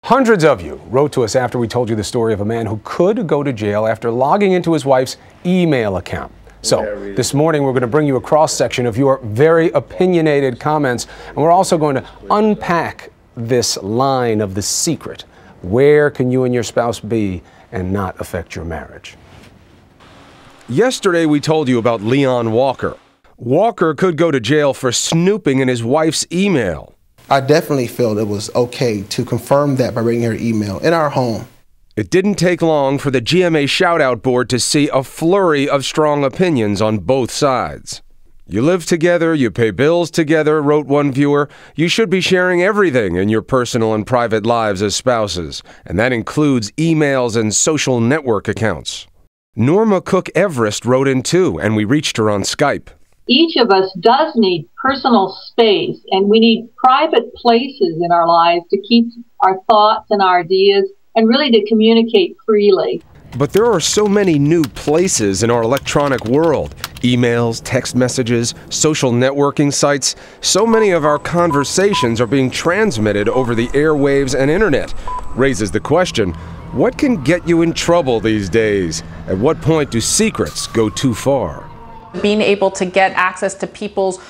Hundreds of you wrote to us after we told you the story of a man who could go to jail after logging into his wife's email account. So this morning we're going to bring you a cross-section of your very opinionated comments, and we're also going to unpack this line of the secret. Where can you and your spouse be and not affect your marriage? Yesterday we told you about Leon Walker. Walker could go to jail for snooping in his wife's email. I definitely felt it was okay to confirm that by reading her email in our home. It didn't take long for the GMA shout-out board to see a flurry of strong opinions on both sides. You live together, you pay bills together, wrote one viewer. You should be sharing everything in your personal and private lives as spouses, and that includes emails and social network accounts. Norma Cook Everest wrote in too, and we reached her on Skype. Each of us does need personal space, and we need private places in our lives to keep our thoughts and our ideas and really to communicate freely. But there are so many new places in our electronic world. Emails, text messages, social networking sites. So many of our conversations are being transmitted over the airwaves and internet. Raises the question, what can get you in trouble these days? At what point do secrets go too far? Being able to get access to people's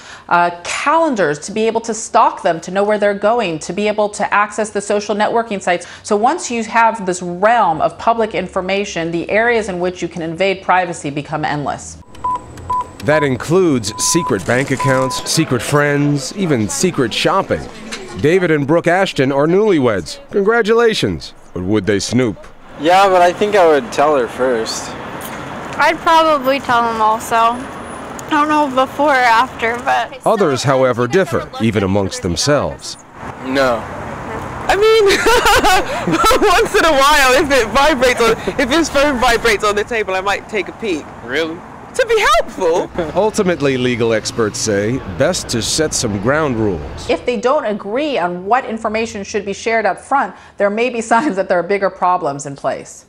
calendars, to be able to stalk them, to know where they're going, to be able to access the social networking sites. So once you have this realm of public information, the areas in which you can invade privacy become endless. That includes secret bank accounts, secret friends, even secret shopping. David and Brooke Ashton are newlyweds. Congratulations. But would they snoop? Yeah, but I think I would tell her first. I'd probably tell him also. I don't know before or after, but... Others, however, differ, even amongst themselves. No. I mean, once in a while, if his phone vibrates on the table, I might take a peek. Really? To be helpful. Ultimately, legal experts say, best to set some ground rules. If they don't agree on what information should be shared up front, there may be signs that there are bigger problems in place.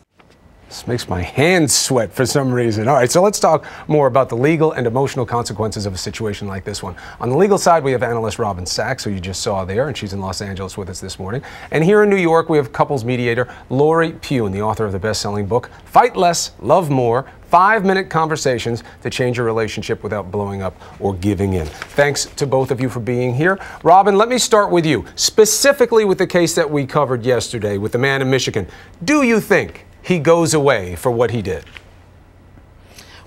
This makes my hands sweat for some reason. All right, so let's talk more about the legal and emotional consequences of a situation like this one. On the legal side, we have analyst Robin Sachs, who you just saw there, and she's in Los Angeles with us this morning. And here in New York, we have couples mediator Lori Pugh, the author of the best-selling book, Fight Less, Love More, 5-minute conversations to change your relationship without blowing up or giving in. Thanks to both of you for being here. Robin, let me start with you, specifically with the case that we covered yesterday with the man in Michigan. Do you think he goes away for what he did?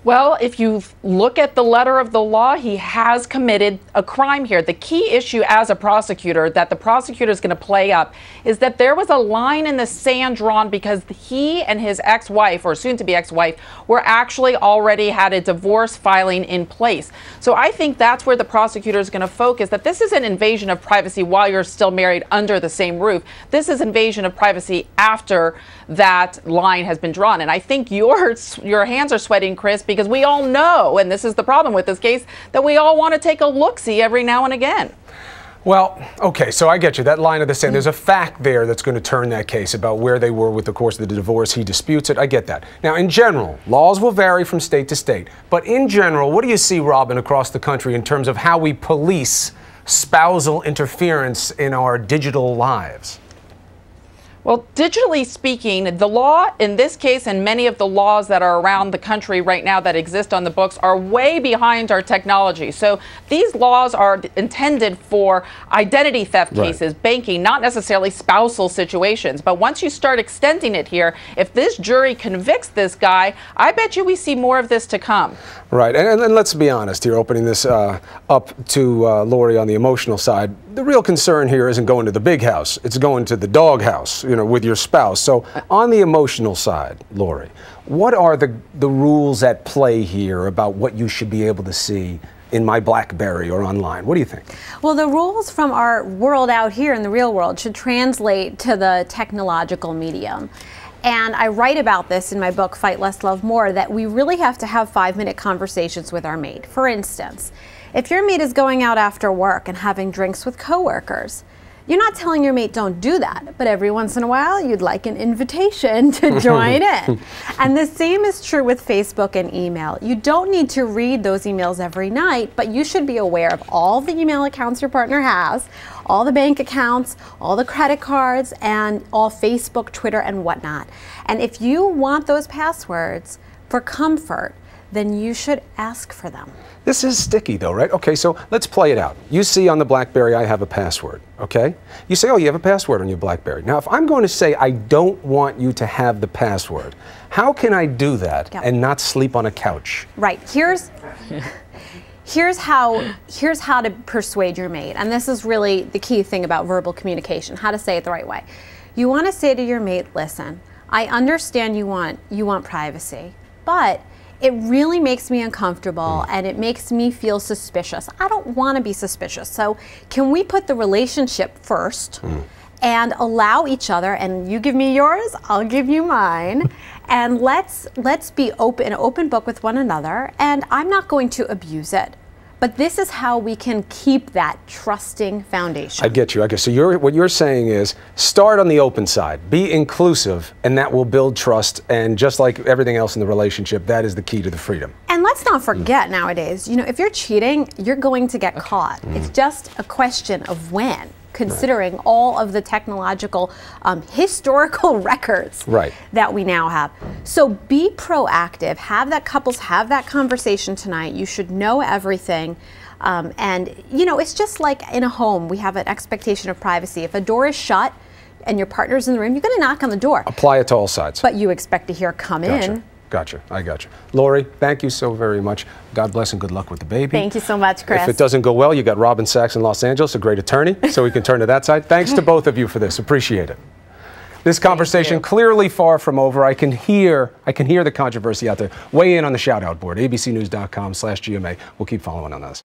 Well, if you look at the letter of the law, he has committed a crime here. The key issue as a prosecutor that the prosecutor is going to play up is that there was a line in the sand drawn because he and his ex-wife, or soon-to-be ex-wife, were actually already had a divorce filing in place. So I think that's where the prosecutor is going to focus, that this is an invasion of privacy while you're still married under the same roof. This is invasion of privacy after that line has been drawn. And I think your hands are sweating, Chris, because we all know, and this is the problem with this case, that we all want to take a look-see every now and again. Well, okay, so I get you. That line of the sand, there's a fact there that's going to turn that case about where they were with the course of the divorce. He disputes it. I get that. Now, in general, laws will vary from state to state. But in general, what do you see, Robin, across the country in terms of how we police spousal interference in our digital lives? Well, digitally speaking, the law in this case and many of the laws that are around the country right now that exist on the books are way behind our technology. So these laws are intended for identity theft cases, banking, not necessarily spousal situations. But once you start extending it here, if this jury convicts this guy, I bet you we see more of this to come. Right, and let's be honest here, opening this up to Lori on the emotional side. The real concern here isn't going to the big house, it's going to the dog house, you know, with your spouse. So on the emotional side, Lori, what are the rules at play here about what you should be able to see in my BlackBerry or online? What do you think? Well, the rules from our world out here in the real world should translate to the technological medium. And I write about this in my book, Fight Less, Love More, that we really have to have 5-minute conversations with our mate. For instance, if your mate is going out after work and having drinks with coworkers, You're not telling your mate don't do that, but every once in a while you'd like an invitation to join in. And the same is true with Facebook and email. You don't need to read those emails every night, but you should be aware of all the email accounts your partner has, all the bank accounts, all the credit cards, and all Facebook, Twitter, and whatnot. And if you want those passwords for comfort, then you should ask for them. This is sticky though, right? Okay, so let's play it out. You see on the BlackBerry I have a password, okay? You say, oh, you have a password on your BlackBerry. Now, if I'm going to say I don't want you to have the password, how can I do that and not sleep on a couch? Right. Here's how to persuade your mate, and this is really the key thing about verbal communication, how to say it the right way. You want to say to your mate, listen, I understand you want privacy, but it really makes me uncomfortable and it makes me feel suspicious. I don't want to be suspicious. So can we put the relationship first and allow each other, and you give me yours, I'll give you mine, and let's be an open book with one another, and I'm not going to abuse it. But this is how we can keep that trusting foundation. I get you. Okay, so what you're saying is start on the open side, be inclusive, and that will build trust. And just like everything else in the relationship, that is the key to the freedom. And let's not forget nowadays, you know, if you're cheating, you're going to get caught. It's just a question of when, considering all of the technological historical records that we now have. So be proactive, couples have that conversation tonight. You should know everything. And you know, it's just like in a home, we have an expectation of privacy. If a door is shut and your partner's in the room, you're gonna knock on the door. Apply it to all sides. But you expect to hear come in. Gotcha. I got you. Lori, thank you so very much. God bless and good luck with the baby. Thank you so much, Chris. If it doesn't go well, you got Robin Sachs in Los Angeles, a great attorney, so we can turn to that side. Thanks to both of you for this. Appreciate it. This conversation clearly far from over. I can hear the controversy out there. Weigh in on the shout-out board, abcnews.com/GMA. We'll keep following on this.